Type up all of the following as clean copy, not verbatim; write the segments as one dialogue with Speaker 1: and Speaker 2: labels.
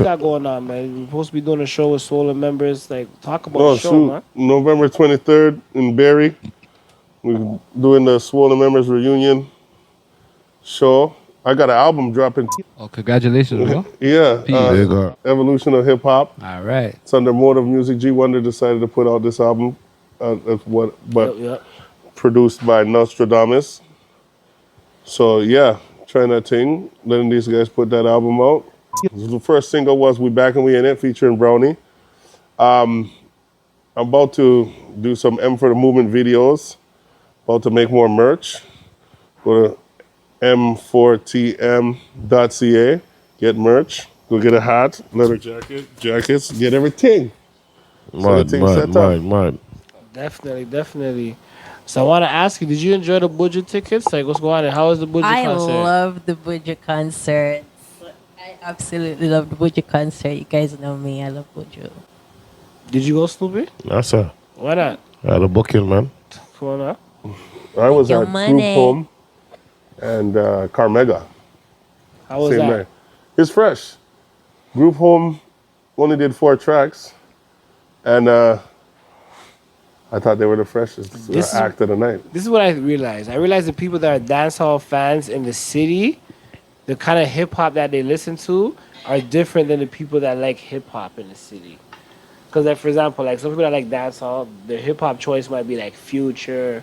Speaker 1: got going on, man? You're supposed to be doing a show with Solar members. Like, talk about
Speaker 2: No,
Speaker 1: the show, man.
Speaker 2: November 23rd in Barrie. We're doing the Swollen Members reunion show. I got an album dropping.
Speaker 3: Oh, congratulations, bro.
Speaker 2: Yeah,
Speaker 3: Big up.
Speaker 2: Evolution of Hip Hop.
Speaker 3: All right.
Speaker 2: It's under Motive Music. G Wonder decided to put out this album, but produced by Nostradamus. So yeah, trying that thing, letting these guys put that album out. The first single was "We Back and We In It" featuring Brownie. I'm about to do some M for the Movement videos. About to make more merch. Go to m4tm.ca, get merch, go get a hat, leather jackets, get everything.
Speaker 4: Mud.
Speaker 1: Definitely. So I want to ask you, did you enjoy the budget tickets? Like, what's going on? How was the budget concert?
Speaker 5: I love the budget concerts. I absolutely love the budget concert. You guys know me. I love budget.
Speaker 1: Did you go, Snoopy?
Speaker 4: No, sir.
Speaker 1: Why not?
Speaker 4: I had a booking, man.
Speaker 1: Come on now.
Speaker 2: I was
Speaker 5: Your
Speaker 2: at
Speaker 5: money.
Speaker 2: Group Home and Carmega.
Speaker 1: How was
Speaker 2: Same
Speaker 1: that?
Speaker 2: night. It's fresh. Group Home only did 4 tracks, and I thought they were the freshest act of the night.
Speaker 1: This is what I realized. I realized the people that are dancehall fans in the city, the kind of hip hop that they listen to, are different than the people that like hip hop in the city. Because, like, for example, like some people that like dancehall, their hip hop choice might be like Future,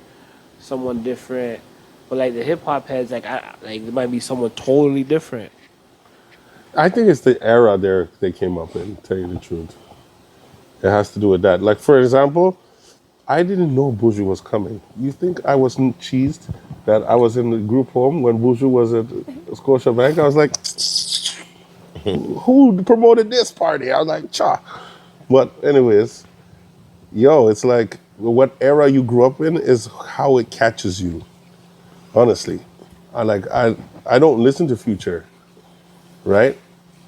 Speaker 1: someone different. But like the hip hop heads, like it might be someone totally different.
Speaker 2: I think it's the era they came up in, to tell you the truth. It has to do with that. Like, for example, I didn't know Buju was coming. You think I wasn't cheesed that I was in the Group Home when Buju was at Scotiabank? I was like, who promoted this party? I was like, cha. But anyways, it's like what era you grew up in is how it catches you. Honestly, I don't listen to Future, right?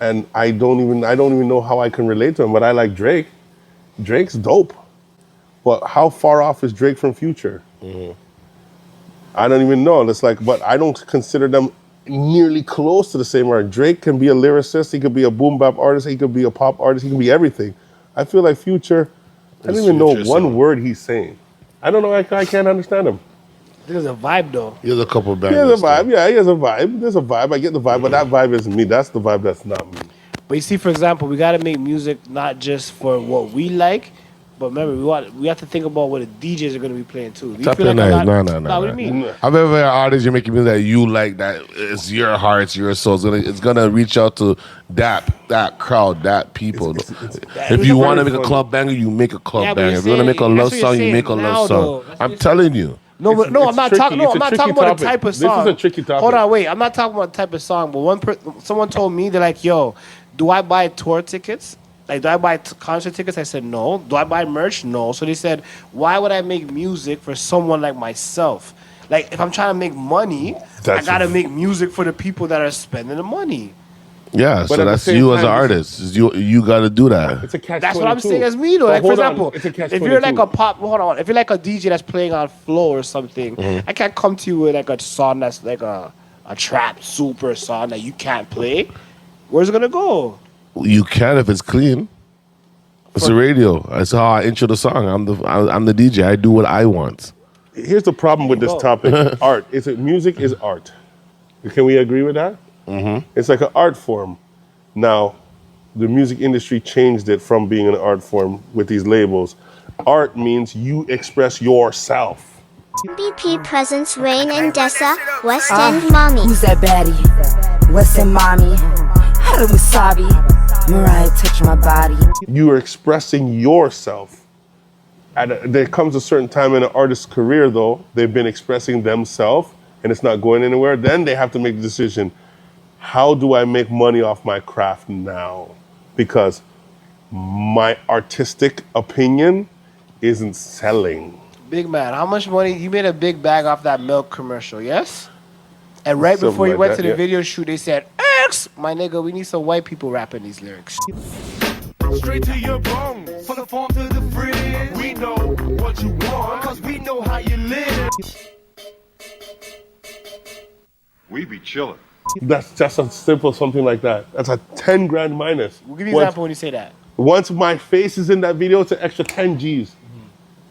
Speaker 2: And I don't even know how I can relate to him. But I like Drake. Drake's dope. But how far off is Drake from Future? Mm-hmm. I don't even know. It's like, but I don't consider them nearly close to the same art. Drake can be a lyricist. He could be a boom bap artist. He could be a pop artist. He can be everything. I feel like Future, I don't even know one word he's saying. I don't know. I can't understand him.
Speaker 1: There's a vibe, though.
Speaker 4: He has a couple of bangers.
Speaker 2: He has a vibe. Yeah, he has a vibe. There's a vibe. I get the vibe, but that vibe isn't me. That's the vibe that's not me.
Speaker 1: But you see, for example, we got to make music not just for what we like, but remember, we have to think about what the DJs are going to be playing, too. Do you feel like
Speaker 4: No.
Speaker 1: What do you mean?
Speaker 4: I've ever had artists you're making music that you like, that it's your heart, it's your soul. It's gonna reach out to that crowd, that people. If you want to make a club banger, you make a club banger. If you want to make a love song, you make a love song. I'm telling you.
Speaker 1: I'm not talking about the type of song.
Speaker 2: This is a tricky topic.
Speaker 1: Hold on, wait. I'm not talking about the type of song. But someone told me, they're like, yo, do I buy tour tickets? Like, do I buy concert tickets? I said, no. Do I buy merch? No. So they said, why would I make music for someone like myself? Like, if I'm trying to make money, I got to make music for the people that are spending the money.
Speaker 4: Yeah, so that's you as an artist. You got to do that.
Speaker 2: It's a catch.
Speaker 1: That's what I'm saying as me, though. Like, for example, if you're like a pop, hold on, if you're like a DJ that's playing on Flow or something, I can't come to you with like a song that's like a trap super song that you can't play. Where's it gonna go?
Speaker 4: You can if it's clean. It's a radio. That's how I intro the song. I'm the DJ. I do what I want.
Speaker 2: Here's the problem with this topic. Art. Music is art. Can we agree with that? Mm-hmm. It's like an art form. Now, the music industry changed it from being an art form with these labels. Art means you express yourself.
Speaker 6: BP presents Rain and Dessa, West End Mommy.
Speaker 7: Who's that baddie? West End Mommy. How the wasabi? Mariah touch my body.
Speaker 2: You are expressing yourself. There comes a certain time in an artist's career, though, they've been expressing themselves and it's not going anywhere. Then they have to make the decision, how do I make money off my craft now? Because my artistic opinion isn't selling.
Speaker 1: Big man, how much money? You made a big bag off that milk commercial, yes? And right
Speaker 2: Something
Speaker 1: before you
Speaker 2: like
Speaker 1: went
Speaker 2: that,
Speaker 1: to the video shoot, they said, X! My nigga, we need some white people rapping these lyrics.
Speaker 8: Straight to your bone, from the farm to the fridge. We know what you want, cause we know how you live.
Speaker 9: We be chillin'.
Speaker 2: That's just a simple something like that. That's a 10 grand minus.
Speaker 1: We'll give you an example when you say that.
Speaker 2: Once my face is in that video, it's an extra 10 G's.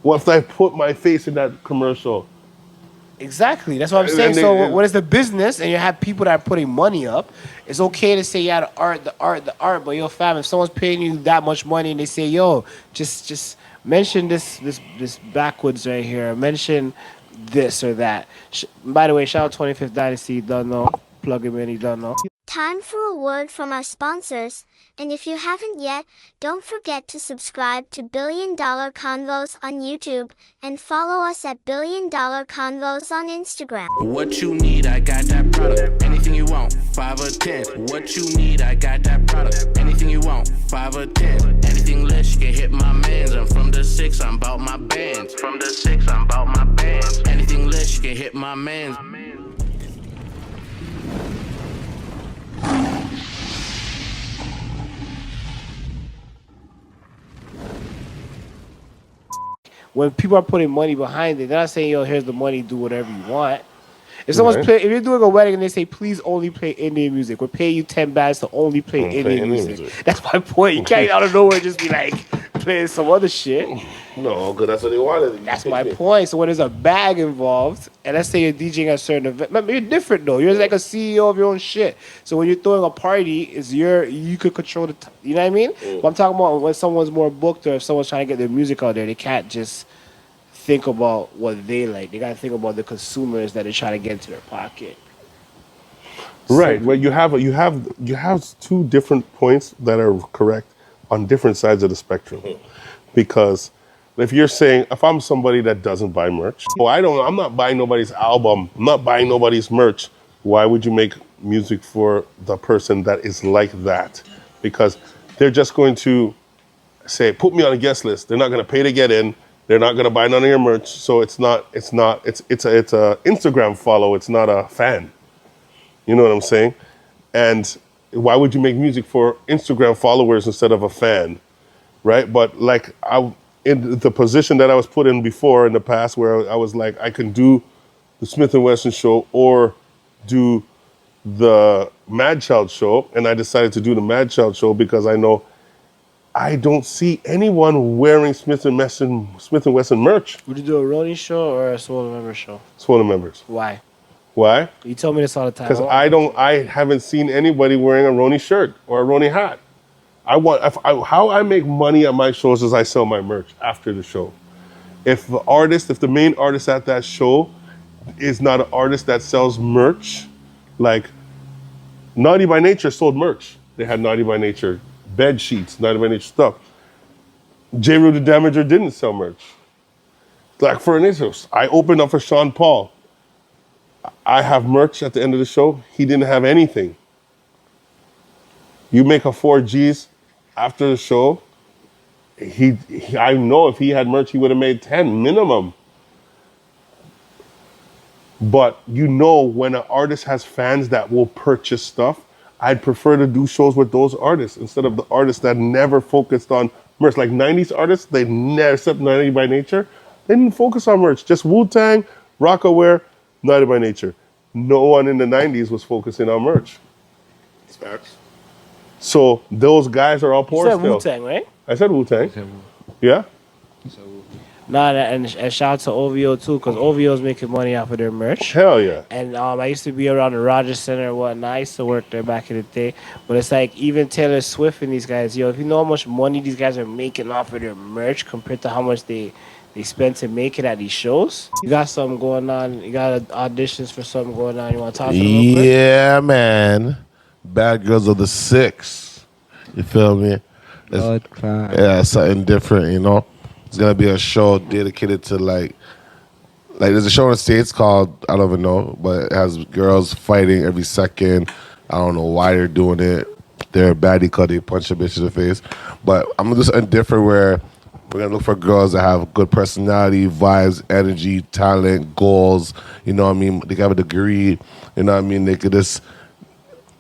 Speaker 2: Once I put my face in that commercial.
Speaker 1: Exactly. That's what I'm saying. So what is the business? And you have people that are putting money up. It's okay to say, yeah, the art. But yo, fam, if someone's paying you that much money and they say, yo, just mention this backwoods right here. Mention this or that. By the way, shout out 25th Dynasty. Don't know. Plug him in. He don't know.
Speaker 6: Time for a word from our sponsors, and if you haven't yet, don't forget to subscribe to $1 Billion Convos on YouTube and follow us at $1 Billion Convos on Instagram.
Speaker 8: What you need, I got that product. Anything you want, 5 or 10. What you need, I got that product. Anything you want, 5 or 10. Anything less, you can hit my mans. I'm from the 6, I'm about my bands. From the 6, I'm about my bands. Anything less, you can hit my mans.
Speaker 1: When people are putting money behind it, they're not saying, yo, here's the money, do whatever you want. If if you're doing a wedding and they say, please only play Indian music, we're paying you 10 bands to only play Indian music. That's my point. You can't out of nowhere just be like playing some other shit.
Speaker 2: No, because that's what they wanted.
Speaker 1: That's my point. So when there's a bag involved, and let's say you're DJing at a certain event, you're different though. You're like a CEO of your own shit. So when you're throwing a party, you could control the. You know what I mean? But I'm talking about when someone's more booked or if someone's trying to get their music out there, they can't just think about what they like. They gotta think about the consumers that they're trying to get into their pocket.
Speaker 2: Right. Well, you have two different points that are correct on different sides of the spectrum. Because if I'm somebody that doesn't buy merch, I'm not buying nobody's album, I'm not buying nobody's merch. Why would you make music for the person that is like that? Because they're just going to say, put me on a guest list. They're not going to pay to get in. They're not going to buy none of your merch. So it's a Instagram follow. It's not a fan. You know what I'm saying? And why would you make music for Instagram followers instead of a fan? Right? But like in the position that I was put in before in the past where I was like, I can do the Smith & Wesson show or do the Mad Child show. And I decided to do the Mad Child show because I know I don't see anyone wearing Smith & Wesson merch.
Speaker 1: Would you do a Ronnie show or a Swollen Member show?
Speaker 2: Swollen Members.
Speaker 1: Why?
Speaker 2: Why?
Speaker 1: You tell me this all the time.
Speaker 2: Because I haven't seen anybody wearing a Ronnie shirt or a Ronnie hat. How I make money at my shows is I sell my merch after the show. If the main artist at that show is not an artist that sells merch, like Naughty by Nature sold merch. They had Naughty by Nature bed sheets, Naughty by Nature stuff. J. Rue the Damager didn't sell merch. Like for instance, I opened up for Sean Paul. I have merch at the end of the show. He didn't have anything. You make a 4Gs after the show. I know if he had merch, he would have made 10 minimum. But you know when an artist has fans that will purchase stuff, I'd prefer to do shows with those artists instead of the artists that never focused on merch. Like 90s artists, they never, except Naughty by Nature, they didn't focus on merch. Just Wu-Tang, Rockaware, Naughty by Nature. No one in the 90s was focusing on merch.
Speaker 4: Facts.
Speaker 2: So those guys are all poor
Speaker 1: You said
Speaker 2: still.
Speaker 1: Wu-Tang, right?
Speaker 2: I said Wu-Tang. Yeah?
Speaker 1: Nah, and shout out to OVO too, because OVO's making money off of their merch.
Speaker 2: Hell yeah.
Speaker 1: And I used to be around the Rogers Center and whatnot. I used to work there back in the day. But it's like even Taylor Swift and these guys, if you know how much money these guys are making off of their merch compared to how much they spend to make it at these shows. You got something going on. You got auditions for something going on. You want to talk to them real quick?
Speaker 4: Yeah, man. Bad Girls of the 6. You feel me? Yeah, something different, you know? It's going to be a show dedicated to, like there's a show in the States called, I don't even know, but it has girls fighting every second. I don't know why they're doing it. They're a baddie because they punch a bitch in the face. But I'm going to do something different where we're going to look for girls that have good personality, vibes, energy, talent, goals. You know what I mean? They have a degree. You know what I mean? They could just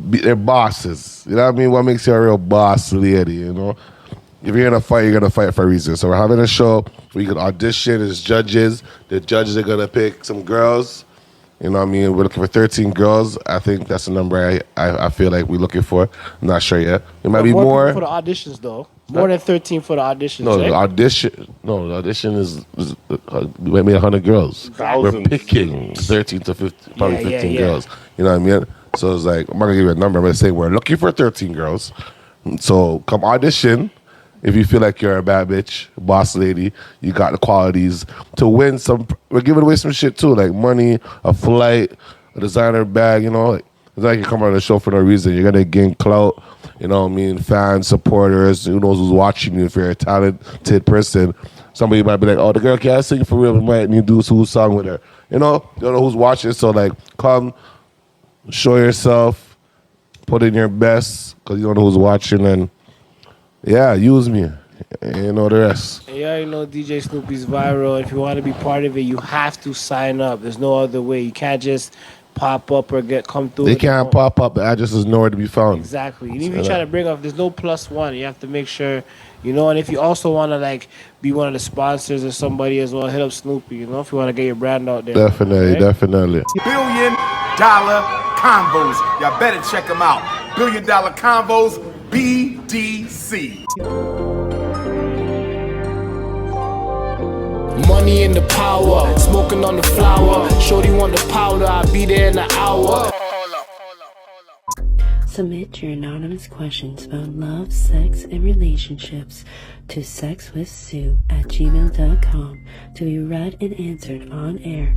Speaker 4: be their bosses. You know what I mean? What makes you a real boss lady, you know? If you're going to fight, you're going to fight for a reason. So we're having a show where you can audition as judges. The judges are going to pick some girls, You know what I mean? We're looking for 13 girls. I think that's the number I feel like we're looking for. I'm not sure yet. It might be
Speaker 1: people
Speaker 4: more.
Speaker 1: for the auditions though. More than 13 for the auditions.
Speaker 4: No,
Speaker 1: right?
Speaker 4: the audition. No, the audition is we made 100 girls.
Speaker 2: Thousands.
Speaker 4: We're picking 13 to 15, probably
Speaker 1: Yeah,
Speaker 4: 15
Speaker 1: yeah.
Speaker 4: girls. You know what I mean? So it's like I'm not gonna give you a number. I'm gonna say we're looking for 13 girls. So come audition. If you feel like you're a bad bitch, boss lady, you got the qualities to win some. We're giving away some shit too, like money, a flight, a designer bag. You know, it's like you come on the show for no reason. You're gonna gain clout. You know what I mean? Fans, supporters. Who knows who's watching you? If you're a talented person, somebody might be like, "Oh, the girl can't sing for real. We might need to do who's song with her." You know, you don't know who's watching. So like, come, show yourself, put in your best, because you don't know who's watching, and yeah, use me. You know the rest.
Speaker 1: Yeah, you know DJ Snoopy's viral. If you want to be part of it, you have to sign up. There's no other way. You can't just pop up or come through.
Speaker 4: They can't pop up. The address is nowhere to be found.
Speaker 1: Exactly. And even if you try to bring up, there's no +1. You have to make sure, you know. And if you also want to like be one of the sponsors or somebody as well, hit up Snoopy. You know, if you want to get your brand out there.
Speaker 4: Definitely,
Speaker 1: right?
Speaker 4: definitely.
Speaker 9: $1 billion Convos. Y'all better check them out. $1 billion Convos, BDC.
Speaker 1: Money in the power, smoking on the flower. Shorty want the powder, I'll be there in an hour.
Speaker 10: Submit your anonymous questions about love, sex, and relationships to sexwithsue@gmail.com to be read and answered on air.